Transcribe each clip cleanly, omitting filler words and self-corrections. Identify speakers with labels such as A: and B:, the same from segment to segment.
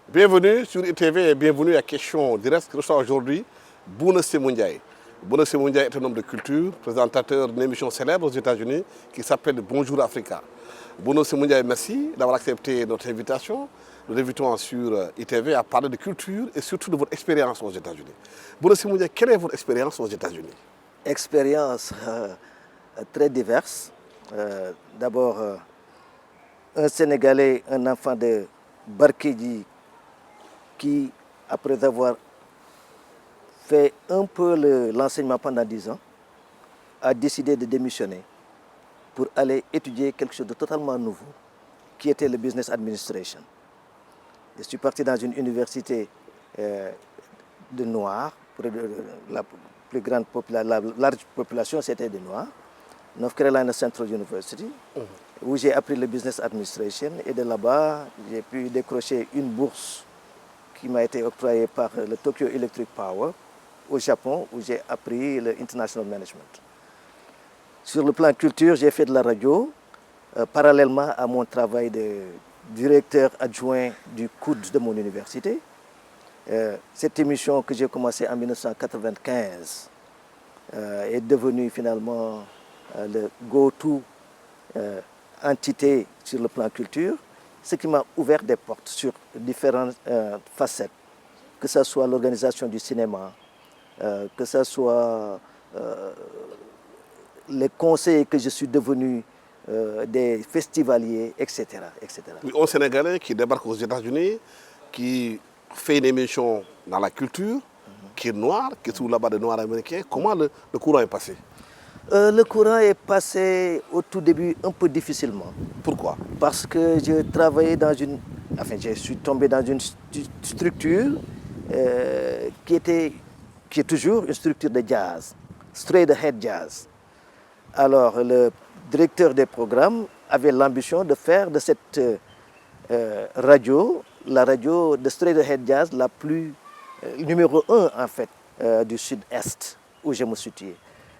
A: Bienvenue sur ITV et bienvenue à Question Directe qui reçoit aujourd'hui Bouna Sémou Ndiaye. Bouna Sémou Ndiaye est un homme de culture, présentateur d'une émission célèbre aux États-Unis qui s'appelle Bonjour Africa. Bouna Sémou Ndiaye, merci d'avoir accepté notre invitation. Nous invitons sur ITV à parler de culture et surtout de votre expérience aux États-Unis. Bouna Sémou Ndiaye, quelle est votre expérience aux États-Unis?
B: Expérience très diverse. D'abord, un Sénégalais, un enfant de Barkédji, qui, après avoir fait un peu l'enseignement pendant 10 ans, a décidé de démissionner pour aller étudier quelque chose de totalement nouveau, qui était le business administration. Je suis parti dans une université de Noirs, la plus grande la large population c'était des Noirs, North Carolina Central University, où j'ai appris le business administration, et de là-bas, j'ai pu décrocher une bourse qui m'a été octroyée par le Tokyo Electric Power au Japon, où j'ai appris le International Management. Sur le plan culture, j'ai fait de la radio, parallèlement à mon travail de directeur adjoint du COUD de mon université. Cette émission que j'ai commencée en 1995 est devenue finalement le go-to entité sur le plan culture, ce qui m'a ouvert des portes sur différentes facettes, que ce soit l'organisation du cinéma, que ce soit les conseils que je suis devenu des festivaliers, etc., etc.
A: Oui, un Sénégalais qui débarque aux États-Unis, qui fait une émission dans la culture, qui est noir, qui est sous la barre des Noirs américains. Comment le courant est passé?
B: Le courant est passé au tout début un peu difficilement.
A: Pourquoi?
B: Parce que je travaillais dans une... Enfin, je suis tombé dans une structure qui est toujours une structure de jazz, straight ahead jazz. Alors, le directeur des programmes avait l'ambition de faire de cette radio, la radio de straight ahead jazz, la plus numéro 1 en fait du sud-est où je me situais.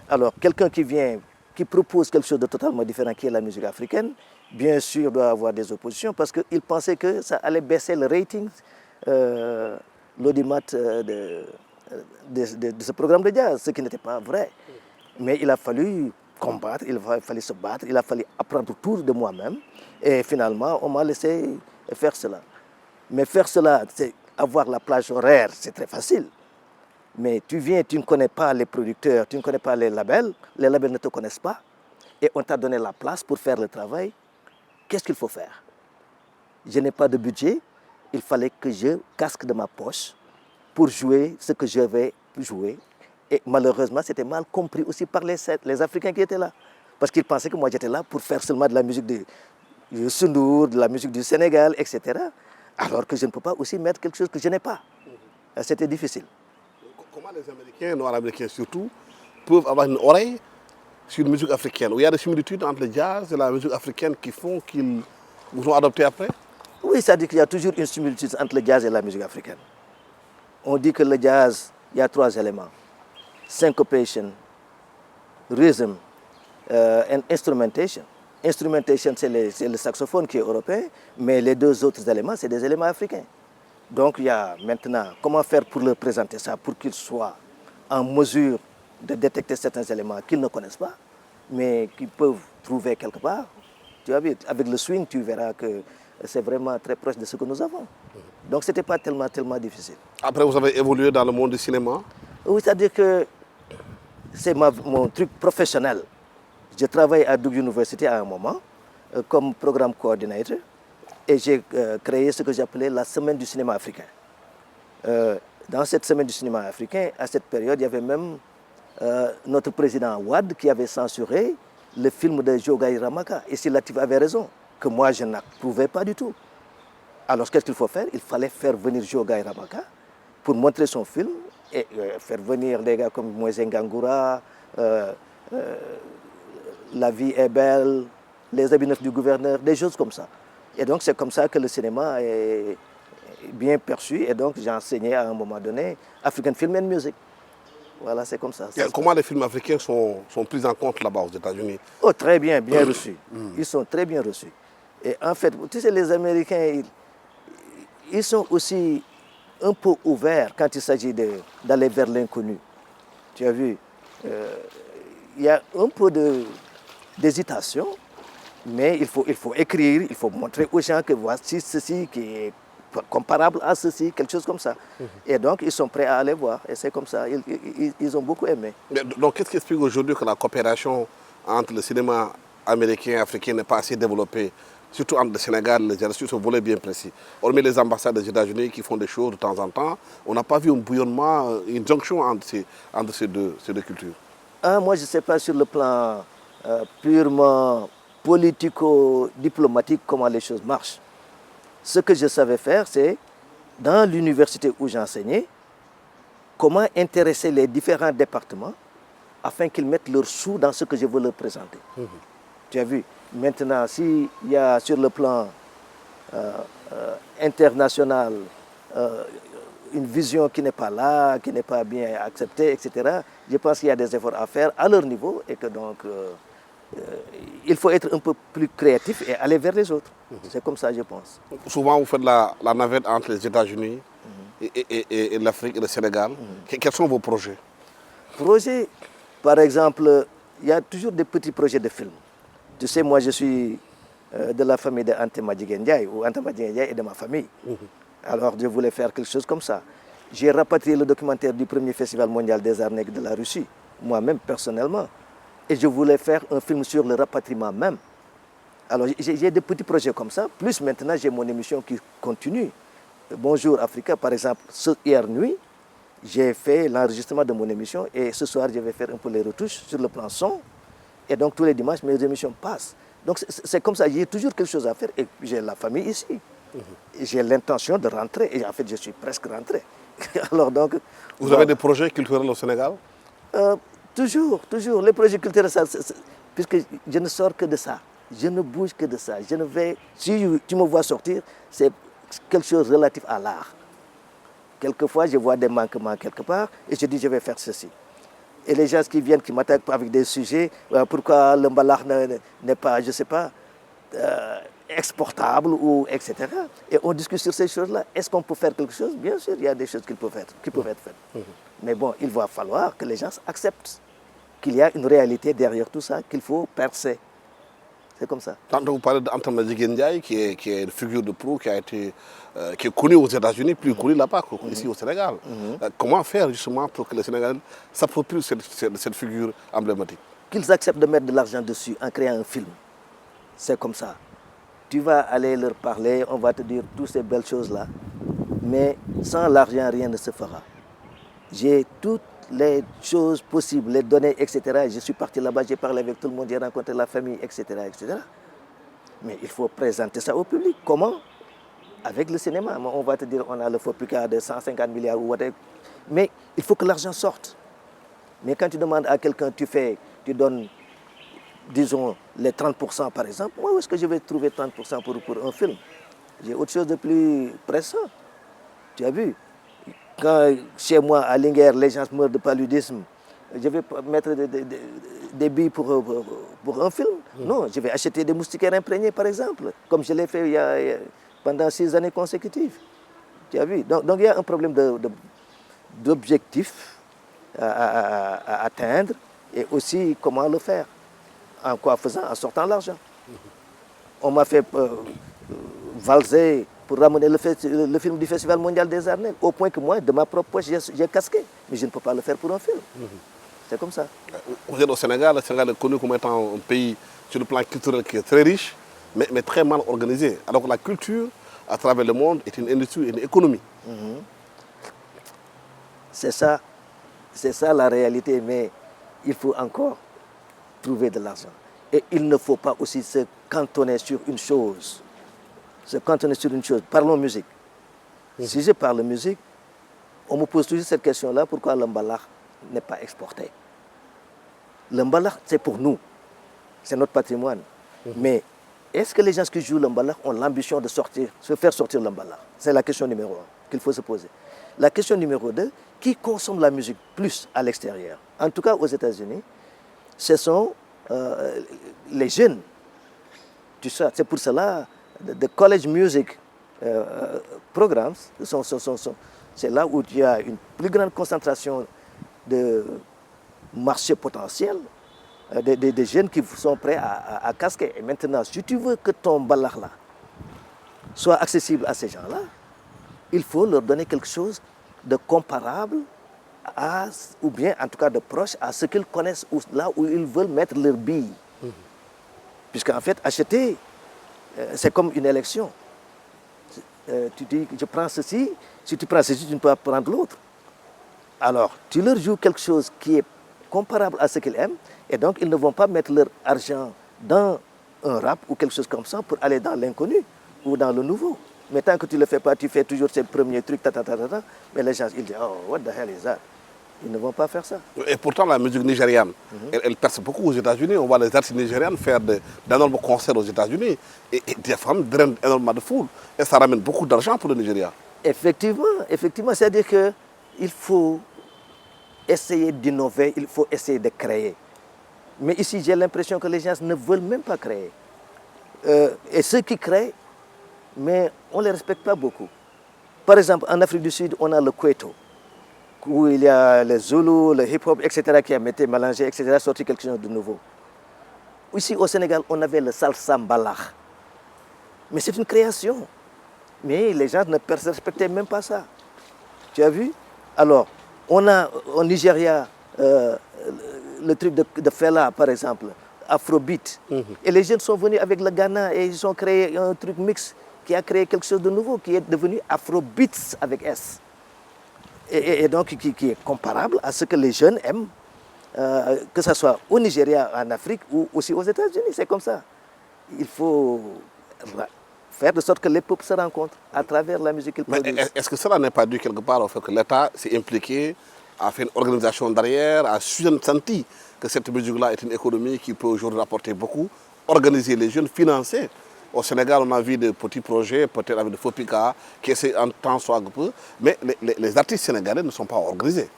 B: Alors, quelqu'un qui vient, qui propose quelque chose de totalement différent, qui est la musique africaine, bien sûr doit avoir des oppositions parce qu'il pensait que ça allait baisser le rating, l'audimat de ce programme de jazz, ce qui n'était pas vrai. Mais il a fallu combattre, il a fallu se battre, il a fallu apprendre tout de moi-même. Et finalement, on m'a laissé faire cela. Mais faire cela, c'est avoir la plage horaire, c'est très facile. Mais tu viens, tu ne connais pas les producteurs, tu ne connais pas les labels ne te connaissent pas, et on t'a donné la place pour faire le travail. Qu'est-ce qu'il faut faire? Je n'ai pas de budget, il fallait que je casque de ma poche pour jouer ce que je vais jouer. Et malheureusement, c'était mal compris aussi par les Africains qui étaient là. Parce qu'ils pensaient que moi j'étais là pour faire seulement de la musique de Youssou N'Dour, de la musique du Sénégal, etc. Alors que je ne peux pas aussi mettre quelque chose que je n'ai pas. C'était difficile.
A: Comment les Américains, Noirs américains surtout, peuvent avoir une oreille sur une musique africaine? Où il y a des similitudes entre le jazz et la musique africaine qui font qu'ils vous ont adopté après?
B: Oui, c'est-à-dire qu'il y a toujours une similitude entre le jazz et la musique africaine. On dit que le jazz, il y a 3 éléments. Syncopation, rhythm and instrumentation. Instrumentation, c'est le saxophone qui est européen, mais les 2 autres éléments, c'est des éléments africains. Donc il y a maintenant comment faire pour leur présenter ça, pour qu'ils soient en mesure de détecter certains éléments qu'ils ne connaissent pas, mais qu'ils peuvent trouver quelque part. Tu vois, avec le swing, tu verras que c'est vraiment très proche de ce que nous avons. Donc ce n'était pas tellement difficile.
A: Après, vous avez évolué dans le monde du cinéma?
B: Oui, c'est-à-dire que c'est mon truc professionnel. Je travaille à Duke University à un moment comme programme coordinateur. Et j'ai créé ce que j'appelais la semaine du cinéma africain. Dans cette semaine du cinéma africain, à cette période, il y avait même notre président Wade qui avait censuré le film de Jogaï Ramaka. Et Latif avait raison, que moi je n'approuvais pas du tout. Alors qu'est-ce qu'il faut faire? Il fallait faire venir Jogaï Ramaka pour montrer son film et faire venir des gars comme Moïse Ngangura, La vie est belle, Les habits neufs du gouverneur, des choses comme ça. Et donc c'est comme ça que le cinéma est bien perçu. Et donc j'ai enseigné à un moment donné African Film and Music. Voilà, c'est comme ça.
A: Comment les films africains sont pris en compte là-bas aux États-Unis?
B: Oh, très bien, bien reçus. Ils sont très bien reçus. Et en fait, tu sais, les Américains, ils sont aussi un peu ouverts quand il s'agit d'aller vers l'inconnu. Tu as vu, il y a un peu d'hésitation, mais il faut écrire, il faut montrer aux gens que voici ceci qui est comparable à ceci, quelque chose comme ça. Et donc, ils sont prêts à aller voir. Et c'est comme ça. Ils ont beaucoup aimé.
A: Donc, qu'est-ce qui explique aujourd'hui que la coopération entre le cinéma américain et africain n'est pas assez développée, surtout entre le Sénégal et l'Algérie, sur ce volet bien précis? Hormis les ambassades des États-Unis qui font des choses de temps en temps, on n'a pas vu un bouillonnement, une jonction entre ces deux cultures.
B: Moi, je ne sais pas sur le plan purement politico-diplomatique comment les choses marchent. Ce que je savais faire, c'est, dans l'université où j'enseignais, comment intéresser les différents départements afin qu'ils mettent leurs sous dans ce que je veux leur présenter. Tu as vu, maintenant, s'il y a sur le plan international une vision qui n'est pas là, qui n'est pas bien acceptée, etc., je pense qu'il y a des efforts à faire à leur niveau et que donc il faut être un peu plus créatif et aller vers les autres. C'est comme ça, je pense.
A: Souvent, vous faites la navette entre les États-Unis et l'Afrique et le Sénégal. Quels sont vos projets?
B: Projets, par exemple, il y a toujours des petits projets de films. Tu sais, moi, je suis de la famille de Anta Madjiguène Ndiaye, ou Anta Madjiguène Ndiaye est de ma famille. Alors, je voulais faire quelque chose comme ça. J'ai rapatrié le documentaire du premier festival mondial des arts nègres de la Russie, moi-même, personnellement. Et je voulais faire un film sur le rapatriement même. Alors, j'ai des petits projets comme ça. Plus maintenant, j'ai mon émission qui continue. Bonjour Africa, par exemple, hier nuit, j'ai fait l'enregistrement de mon émission et ce soir, je vais faire un peu les retouches sur le plan son. Et donc, tous les dimanches, mes émissions passent. Donc, c'est comme ça, j'ai toujours quelque chose à faire et j'ai la famille ici. J'ai l'intention de rentrer et en fait, je suis presque rentré. Alors, donc,
A: vous avez des projets culturels au Sénégal?
B: Toujours. Les projets culturels, puisque je ne sors que de ça. Je ne bouge que de ça. Je ne vais, si tu me vois sortir, c'est quelque chose relatif à l'art. Quelquefois, je vois des manquements quelque part et je dis, je vais faire ceci. Et les gens qui viennent, qui m'attaquent avec des sujets, pourquoi le mbalakh n'est pas, je ne sais pas, exportable, ou etc. Et on discute sur ces choses-là. Est-ce qu'on peut faire quelque chose? Bien sûr, il y a des choses qui peuvent être faites. Mais bon, il va falloir que les gens acceptent qu'il y a une réalité derrière tout ça, qu'il faut percer. C'est comme ça.
A: Quand vous parlez d'Anta Madjiguène Ndiaye, qui est une figure de proue, qui est connue aux États-Unis, plus connue là-bas qu'ici au Sénégal. Comment faire justement pour que les Sénégalais s'approprient cette figure emblématique?
B: Qu'ils acceptent de mettre de l'argent dessus en créant un film. C'est comme ça. Tu vas aller leur parler, on va te dire toutes ces belles choses-là. Mais sans l'argent, rien ne se fera. J'ai toutes les choses possibles, les données, etc. Je suis parti là-bas, j'ai parlé avec tout le monde, j'ai rencontré la famille, etc., etc. Mais il faut présenter ça au public. Comment? Avec le cinéma. On va te dire, on a le faux Picard de 150 milliards ou whatever. Mais il faut que l'argent sorte. Mais quand tu demandes à quelqu'un, tu donnes, disons, les 30% par exemple, moi, où est-ce que je vais trouver 30% pour un film? J'ai autre chose de plus pressant. Tu as vu? Quand chez moi, à Linguère, les gens meurent de paludisme, je vais mettre des billes pour un film? Non, je vais acheter des moustiquaires imprégnés, par exemple, comme je l'ai fait pendant 6 années consécutives. Tu as vu? Donc il y a un problème d'objectif à atteindre et aussi comment le faire. En quoi faisant? En sortant l'argent. On m'a fait valser pour ramener le film du Festival mondial des arts nègres, au point que moi, de ma propre poche, j'ai casqué. Mais je ne peux pas le faire pour un film. C'est comme ça.
A: Vous êtes au Sénégal, le Sénégal est connu comme étant un pays sur le plan culturel qui est très riche, mais très mal organisé. Alors que la culture, à travers le monde, est une industrie, une économie.
B: C'est ça la réalité, mais il faut encore trouver de l'argent. Et il ne faut pas aussi se cantonner sur une chose. Parlons musique. Si je parle musique, on me pose toujours cette question-là, pourquoi le mbalax n'est pas exporté? Le mbalax, c'est pour nous, c'est notre patrimoine. Mais est-ce que les gens qui jouent le mbalax ont l'ambition de faire sortir le mbalax? C'est la question numéro 1 qu'il faut se poser. La question numéro 2, qui consomme la musique plus à l'extérieur? En tout cas, aux États-Unis, ce sont les jeunes. Tu sais, c'est pour cela, the college music programs, c'est là où il y a une plus grande concentration de marché potentiel, des jeunes qui sont prêts à casquer. Et maintenant, si tu veux que ton mbalax là soit accessible à ces gens-là, il faut leur donner quelque chose de comparable ou bien en tout cas de proche à ce qu'ils connaissent, là où ils veulent mettre leur bille. Puisqu'en fait, acheter, c'est comme une élection. Tu dis, je prends ceci, si tu prends ceci, tu ne peux pas prendre l'autre. Alors, tu leur joues quelque chose qui est comparable à ce qu'ils aiment, et donc ils ne vont pas mettre leur argent dans un rap ou quelque chose comme ça pour aller dans l'inconnu ou dans le nouveau. Mais tant que tu ne le fais pas, tu fais toujours ces premiers trucs, mais les gens, ils disent, oh, what the hell is that? Ils ne vont pas faire ça.
A: Et pourtant, la musique nigériane, elle perce beaucoup aux États-Unis. On voit les artistes nigérianes faire d'énormes concerts aux États-Unis. Et des femmes drainent énormément de foule. Et ça ramène beaucoup d'argent pour le Nigeria.
B: Effectivement. C'est-à-dire qu'il faut essayer d'innover, il faut essayer de créer. Mais ici, j'ai l'impression que les gens ne veulent même pas créer. Et ceux qui créent, mais on ne les respecte pas beaucoup. Par exemple, en Afrique du Sud, on a le Kweto, où il y a le Zulu, le hip-hop, etc., qui a été mélangé, etc., sorti quelque chose de nouveau. Ici, au Sénégal, on avait le salsa mbalax. Mais c'est une création. Mais les gens ne respectaient même pas ça. Tu as vu? Alors, on a au Nigeria le truc de Fela, par exemple, Afrobeat. Et les jeunes sont venus avec le Ghana et ils ont créé un truc mix qui a créé quelque chose de nouveau, qui est devenu Afrobeats avec S. Et donc qui est comparable à ce que les jeunes aiment, que ce soit au Nigeria, en Afrique ou aussi aux États-Unis. C'est comme ça. Il faut faire de sorte que les peuples se rencontrent à travers la musique qu'ils produisent.
A: Mais est-ce que cela n'est pas dû quelque part au fait que l'État s'est impliqué, a fait une organisation derrière, a senti que cette musique-là est une économie qui peut aujourd'hui rapporter beaucoup, organiser les jeunes, financer? Au Sénégal, on a vu de petits projets, peut-être avec de Fopika, qui essaient en temps soit un peu, mais les artistes sénégalais ne sont pas organisés.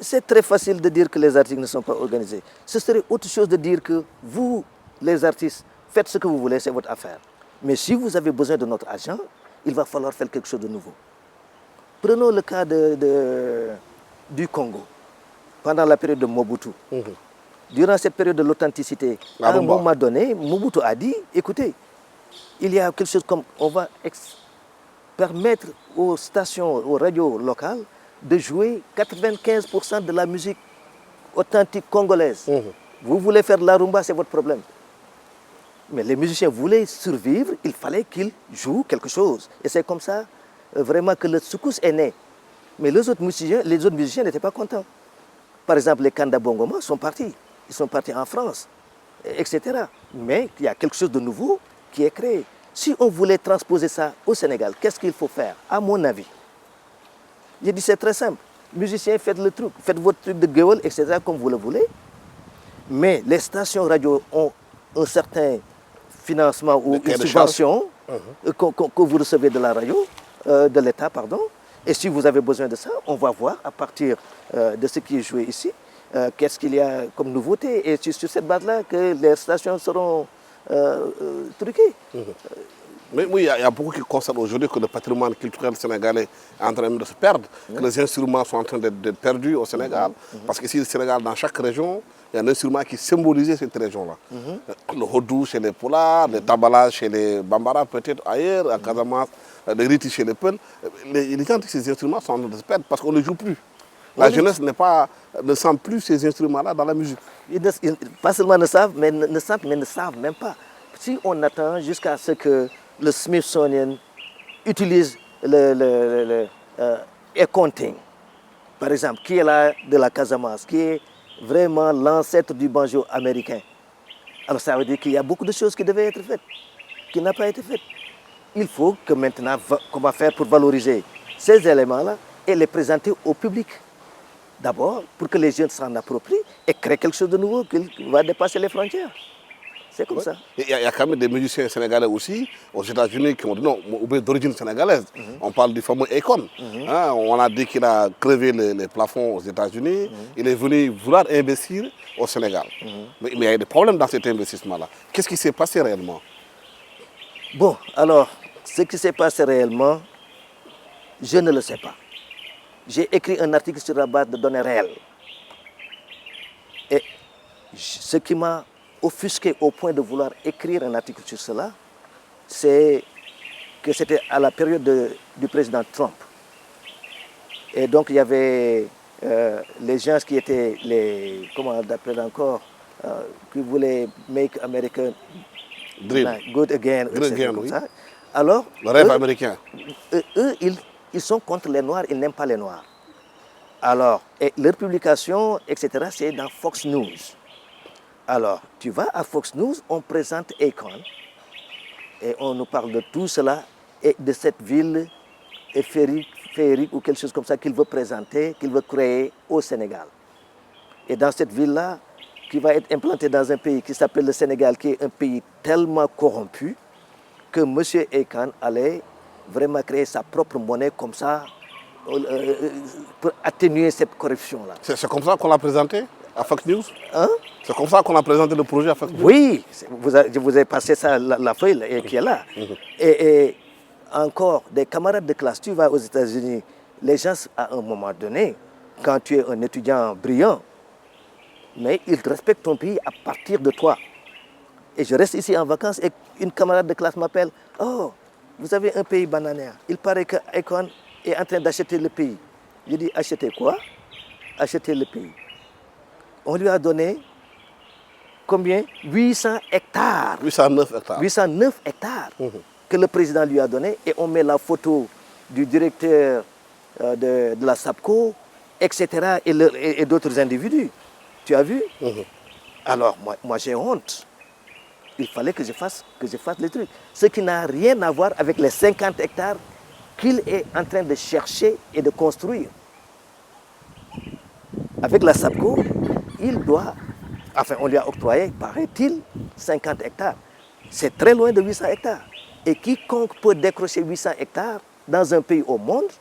B: C'est très facile de dire que les artistes ne sont pas organisés. Ce serait autre chose de dire que vous, les artistes, faites ce que vous voulez, c'est votre affaire. Mais si vous avez besoin de notre argent, il va falloir faire quelque chose de nouveau. Prenons le cas du Congo, pendant la période de Mobutu. Durant cette période de l'authenticité, à un moment donné, Mobutu a dit, écoutez, il y a quelque chose comme, on va permettre aux stations, aux radios locales, de jouer 95% de la musique authentique congolaise. Vous voulez faire de la rumba, c'est votre problème. Mais les musiciens voulaient survivre, il fallait qu'ils jouent quelque chose. Et c'est comme ça, vraiment, que le soukous est né. Mais les autres musiciens n'étaient pas contents. Par exemple, les Kanda Bongoma sont partis. Ils sont partis en France, etc. Mais il y a quelque chose de nouveau qui est créé. Si on voulait transposer ça au Sénégal, qu'est-ce qu'il faut faire? À mon avis, j'ai dit c'est très simple. Musiciens, faites le truc, faites votre truc de gueule, etc., comme vous le voulez. Mais les stations radio ont un certain financement ou une subvention que vous recevez de la radio, de l'État, pardon. Et si vous avez besoin de ça, on va voir à partir de ce qui est joué ici, qu'est-ce qu'il y a comme nouveauté. Et c'est sur cette base-là que les stations seront truquées.
A: Mais oui, il y a beaucoup qui constatent aujourd'hui que le patrimoine culturel sénégalais est en train de se perdre, que les instruments sont en train d'être perdus au Sénégal. Parce qu'ici, au Sénégal, dans chaque région, il y a un instrument qui symbolisait cette région-là. Le hodou chez les Polars, le tabala chez les Bambara, peut-être ailleurs, à Casamance, le riti chez les Peuls. Les gens de ces instruments sont en train de se perdre parce qu'on ne les joue plus. La jeunesse ne sent plus ces instruments-là dans la musique.
B: Pas seulement ne savent, mais ne sentent, mais ne savent même pas. Si on attend jusqu'à ce que le Smithsonian utilise le accounting, par exemple, qui est là de la Casamance, qui est vraiment l'ancêtre du banjo américain. Alors ça veut dire qu'il y a beaucoup de choses qui devaient être faites, qui n'ont pas été faites. Il faut que maintenant, qu'on va faire pour valoriser ces éléments-là et les présenter au public. D'abord, pour que les jeunes s'en approprient et créent quelque chose de nouveau qui va dépasser les frontières. C'est comme ça.
A: Il y a quand même des musiciens sénégalais aussi, aux États-Unis, qui ont dit non, d'origine sénégalaise. On parle du fameux Akon. Hein, on a dit qu'il a crevé les plafonds aux États-Unis. Il est venu vouloir investir au Sénégal. Mais il y a des problèmes dans cet investissement-là. Qu'est-ce qui s'est passé réellement?
B: Bon, alors, ce qui s'est passé réellement, je ne le sais pas. J'ai écrit un article sur la base de données réelles. Et ce qui m'a offusqué au point de vouloir écrire un article sur cela, c'est que c'était à la période du président Trump. Et donc il y avait les gens qui étaient les, comment on appelle encore, qui voulaient make America good again, comme
A: oui.
B: ça. Alors,
A: le rêve américain.
B: Eux, ils sont contre les Noirs, ils n'aiment pas les Noirs. Alors, et leur publication, etc., c'est dans Fox News. Alors, tu vas à Fox News, on présente Akon, et on nous parle de tout cela, et de cette ville féerique ou quelque chose comme ça qu'il veut présenter, qu'il veut créer au Sénégal. Et dans cette ville-là, qui va être implantée dans un pays qui s'appelle le Sénégal, qui est un pays tellement corrompu, que M. Akon allait vraiment créer sa propre monnaie comme ça, pour atténuer cette corruption-là.
A: C'est comme ça qu'on l'a présenté à Fox News?
B: Hein?
A: C'est comme ça qu'on a présenté le projet à Fox News?
B: Oui, je vous ai passé ça, la feuille qui est là. Et encore, des camarades de classe, tu vas aux États-Unis, les gens, à un moment donné, quand tu es un étudiant brillant, mais ils respectent ton pays à partir de toi. Et je reste ici en vacances et une camarade de classe m'appelle, « Oh, vous avez un pays bananière. Il paraît que Akon est en train d'acheter le pays. » Je dis, acheter quoi? Acheter le pays. On lui a donné combien? 800 hectares.
A: 809 hectares.
B: 809 hectares que le président lui a donné. Et on met la photo du directeur de la SAPCO, etc. et d'autres individus. Tu as vu? Alors, moi j'ai honte. Il fallait que je fasse les trucs. Ce qui n'a rien à voir avec les 50 hectares qu'il est en train de chercher et de construire. Avec la SAPCO, on lui a octroyé, paraît-il, 50 hectares. C'est très loin de 800 hectares. Et quiconque peut décrocher 800 hectares dans un pays au monde,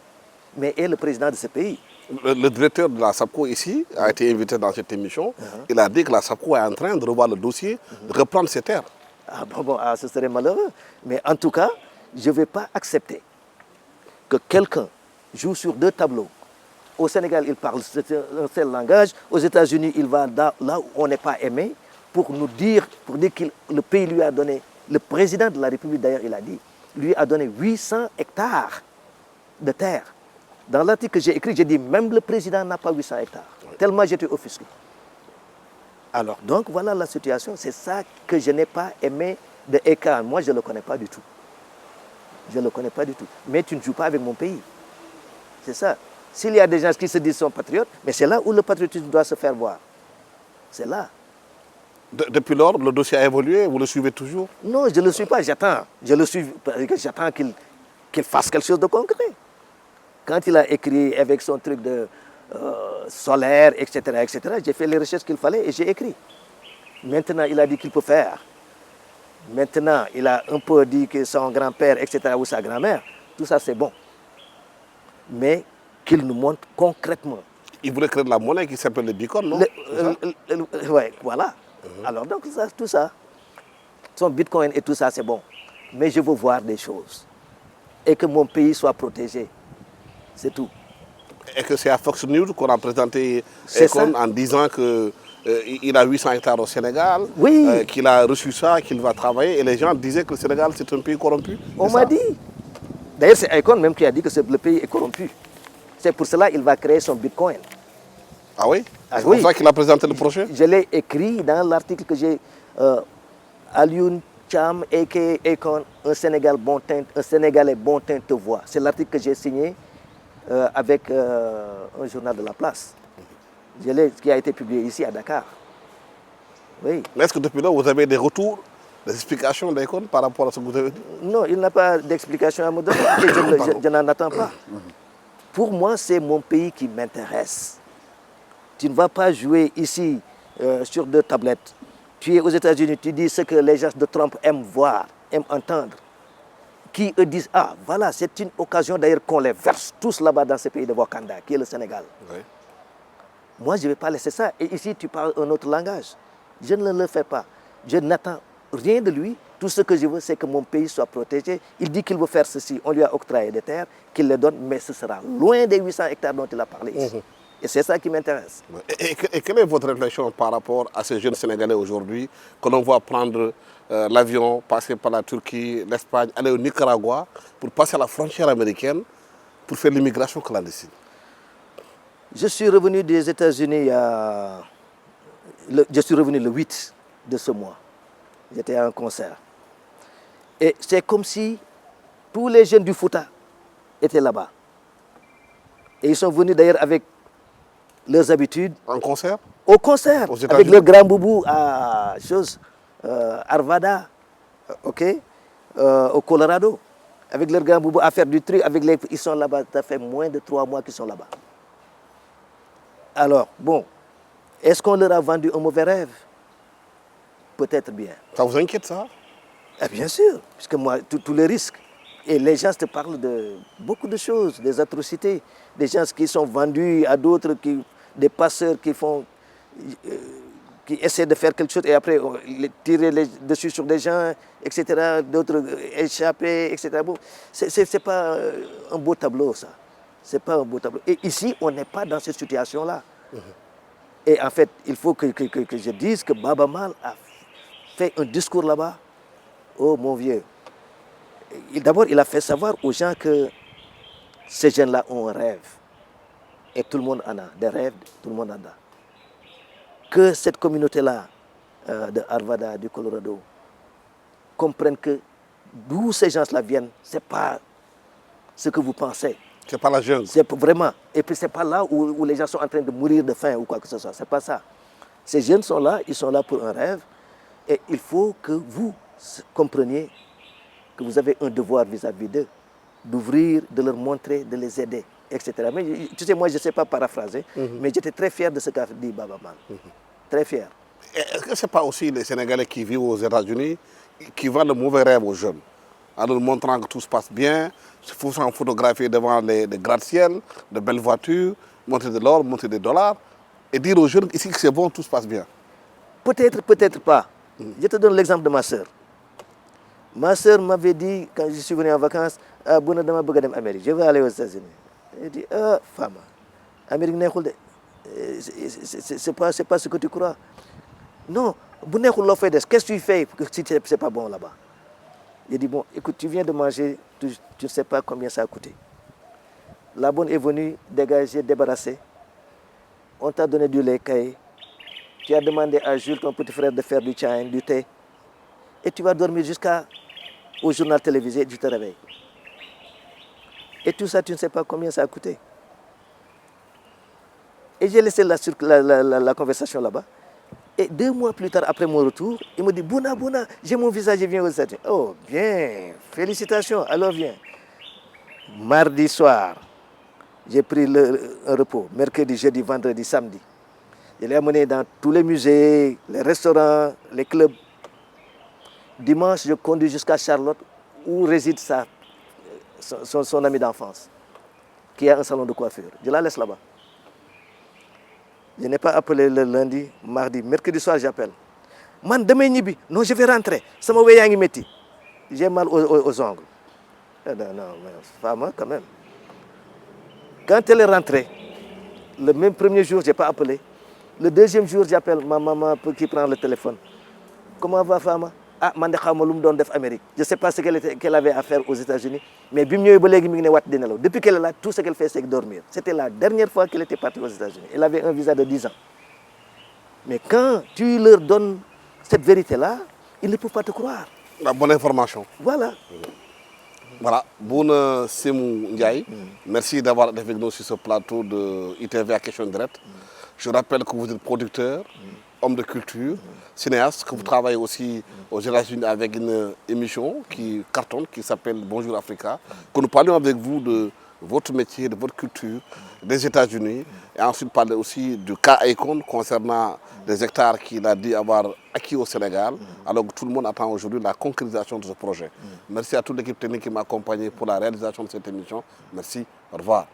B: mais est le président de ce pays.
A: Le directeur de la SAPCO ici a été invité dans cette émission. Il a dit que la SAPCO est en train de revoir le dossier, de reprendre ses terres.
B: Ah bon, ce serait malheureux. Mais en tout cas, je ne vais pas accepter que quelqu'un joue sur deux tableaux. Au Sénégal, il parle un seul langage. Aux États-Unis, il va là où on n'est pas aimé pour dire que le pays lui a donné, le président de la République d'ailleurs, il a dit, lui a donné 800 hectares de terre. Dans l'article que j'ai écrit, j'ai dit même le président n'a pas 800 hectares. Tellement j'étais offusqué. Alors, donc voilà la situation. C'est ça que je n'ai pas aimé de Akon. Moi, je ne le connais pas du tout. Je ne le connais pas du tout. Mais tu ne joues pas avec mon pays. C'est ça. S'il y a des gens qui se disent sont patriotes, mais c'est là où le patriotisme doit se faire voir. C'est là.
A: Depuis lors, le dossier a évolué, vous le suivez toujours? Non,
B: je ne le suis pas, j'attends. J'attends qu'il fasse quelque chose de concret. Quand il a écrit avec son truc de solaire, etc., j'ai fait les recherches qu'il fallait et j'ai écrit. Maintenant, il a dit qu'il peut faire. Maintenant, il a un peu dit que son grand-père, etc., ou sa grand-mère, tout ça c'est bon. Mais qu'il nous montre concrètement.
A: Il voulait créer de la monnaie qui s'appelle le Bitcoin, non?
B: Oui, voilà. Alors donc tout ça, son Bitcoin et tout ça c'est bon. Mais je veux voir des choses. Et que mon pays soit protégé. C'est tout.
A: Et que c'est à Fox News qu'on a présenté Akon en disant qu'il a 800 hectares au Sénégal,
B: oui.
A: Qu'il a reçu ça, qu'il va travailler. Et les gens disaient que le Sénégal, c'est un pays corrompu.
B: On m'a dit. D'ailleurs, c'est Akon même qui a dit que le pays est corrompu. C'est pour cela qu'il va créer son Bitcoin.
A: Ah oui? C'est pour ça qu'il a présenté le projet?
B: Je l'ai écrit dans l'article que j'ai... Alioune Cham, a.k.a. Akon, un Sénégalais bon teint te voit. C'est l'article que j'ai signé avec un journal de la place. Qui a été publié ici à Dakar. Oui.
A: Mais est-ce que depuis là, vous avez des retours, des explications d'Akon par rapport à ce que vous avez dit?
B: Non, il n'a pas d'explication à me donner et je n'en attends pas. pour moi, c'est mon pays qui m'intéresse. Tu ne vas pas jouer ici sur 2 tablettes. Tu es aux États-Unis, tu dis ce que les gens de Trump aiment voir, aiment entendre. Qui eux disent, ah voilà, c'est une occasion d'ailleurs qu'on les verse tous là-bas dans ce pays de Wakanda, qui est le Sénégal. Oui. Moi, je ne vais pas laisser ça. Et ici, tu parles un autre langage. Je ne le fais pas. Je n'attends rien de lui. Tout ce que je veux, c'est que mon pays soit protégé. Il dit qu'il veut faire ceci. On lui a octroyé des terres, qu'il les donne, mais ce sera loin des 800 hectares dont il a parlé ici. Et c'est ça qui m'intéresse.
A: Et quelle est votre réflexion par rapport à ces jeunes Sénégalais aujourd'hui que l'on voit prendre l'avion, passer par la Turquie, l'Espagne, aller au Nicaragua pour passer à la frontière américaine pour faire l'immigration clandestine?
B: Je suis revenu des États-Unis je suis revenu le 8 de ce mois. J'étais à un concert. Et c'est comme si tous les jeunes du Fouta étaient là-bas. Et ils sont venus d'ailleurs avec leurs habitudes.
A: En concert?
B: Au concert, avec leur grand boubou à Arvada, au Colorado, avec leur grand boubou à faire du truc, ils sont là-bas, ça fait moins de 3 mois qu'ils sont là-bas. Alors, bon, est-ce qu'on leur a vendu un mauvais rêve? Peut-être bien.
A: Ça vous inquiète, ça?
B: Bien sûr, puisque moi, tous les risques. Et les gens te parlent de beaucoup de choses, des atrocités, des gens qui sont vendus à d'autres, des passeurs qui essaient de faire quelque chose et après tirer dessus sur des gens, etc. D'autres échapper, etc. Bon, c'est pas un beau tableau, ça. C'est pas un beau tableau. Et ici, on n'est pas dans cette situation-là. Et en fait, il faut que je dise que Baba Mal a fait un discours là-bas. Oh mon vieux. D'abord, il a fait savoir aux gens que ces jeunes-là ont un rêve. Et tout le monde en a. Des rêves, tout le monde en a. Que cette communauté-là, de Arvada, du Colorado, comprenne que d'où ces gens-là viennent, ce n'est pas ce que vous pensez.
A: C'est pas la jungle.
B: C'est vraiment. Et puis, ce n'est pas là où les gens sont en train de mourir de faim ou quoi que ce soit. Ce n'est pas ça. Ces jeunes sont là, ils sont là pour un rêve. Et il faut que vous compreniez que vous avez un devoir vis-à-vis d'eux, d'ouvrir, de leur montrer, de les aider, etc. Mais tu sais, moi, je ne sais pas paraphraser, mais j'étais très fier de ce qu'a dit Baba Mal. Très fier.
A: Est-ce que ce n'est pas aussi les Sénégalais qui vivent aux États-Unis qui vendent le mauvais rêve aux jeunes, en leur montrant que tout se passe bien, il faut s'en photographier devant les gratte-ciel, de belles voitures, montrer de l'or, montrer des dollars, et dire aux jeunes ici que c'est bon, tout se passe bien?
B: Peut-être, peut-être pas. Je te donne l'exemple de ma sœur. Ma sœur m'avait dit, quand je suis venu en vacances, ah, Bouna dama bëgg dem Amérique, je veux aller aux États-Unis. Elle dit, ah, femme, Amérique neexul de. C'est pas ce que tu crois. Non, bu neexul loo fay des, qu'est-ce que tu fais si c'est pas bon là-bas? J'ai dit, bon, écoute, tu viens de manger, tu ne sais pas combien ça a coûté. La bonne est venue, dégagée, débarrassée. On t'a donné du lait caillé. Tu as demandé à Jules, ton petit frère, de faire du chai, du thé. Et tu vas dormir jusqu'au journal télévisé et tu te réveilles. Et tout ça, tu ne sais pas combien ça a coûté. Et j'ai laissé la conversation là-bas. Et 2 mois plus tard, après mon retour, il me dit, Bouna, j'ai mon visa, je viens aux États-Unis. Oh, bien, félicitations, alors viens. Mardi soir, j'ai pris un repos. Mercredi, jeudi, vendredi, samedi. Je l'ai amené dans tous les musées, les restaurants, les clubs. Dimanche, je conduis jusqu'à Charlotte, où réside son ami d'enfance, qui a un salon de coiffure. Je la laisse là-bas. Je n'ai pas appelé le lundi, mardi, mercredi soir, j'appelle. Man, demain, non, je vais rentrer. Ça m'a metti. J'ai mal aux ongles. Non, mais femme, quand même. Quand elle est rentrée, le même premier jour, je n'ai pas appelé. Le deuxième jour, j'appelle ma maman qui prend le téléphone. Comment va, femme? Ah, je ne sais pas ce qu'elle avait à faire aux États-Unis, mais depuis qu'elle est là, tout ce qu'elle fait, c'est dormir. C'était la dernière fois qu'elle était partie aux États-Unis. Elle avait un visa de 10 ans. Mais quand tu leur donnes cette vérité-là, ils ne peuvent pas te croire.
A: La bonne information.
B: Voilà.
A: Voilà, Bouna Sémou Ndiaye, merci d'avoir été avec nous sur ce plateau de ITV à Question Directe. Je rappelle que vous êtes producteur, homme de culture, cinéaste, que vous travaillez aussi aux États-Unis avec une émission qui cartonne, qui s'appelle Bonjour Africa, que nous parlions avec vous de votre métier, de votre culture, des États-Unis, et ensuite parler aussi du cas Akon concernant les hectares qu'il a dit avoir acquis au Sénégal, alors que tout le monde attend aujourd'hui la concrétisation de ce projet. Merci à toute l'équipe technique qui m'a accompagné pour la réalisation de cette émission. Merci, au revoir.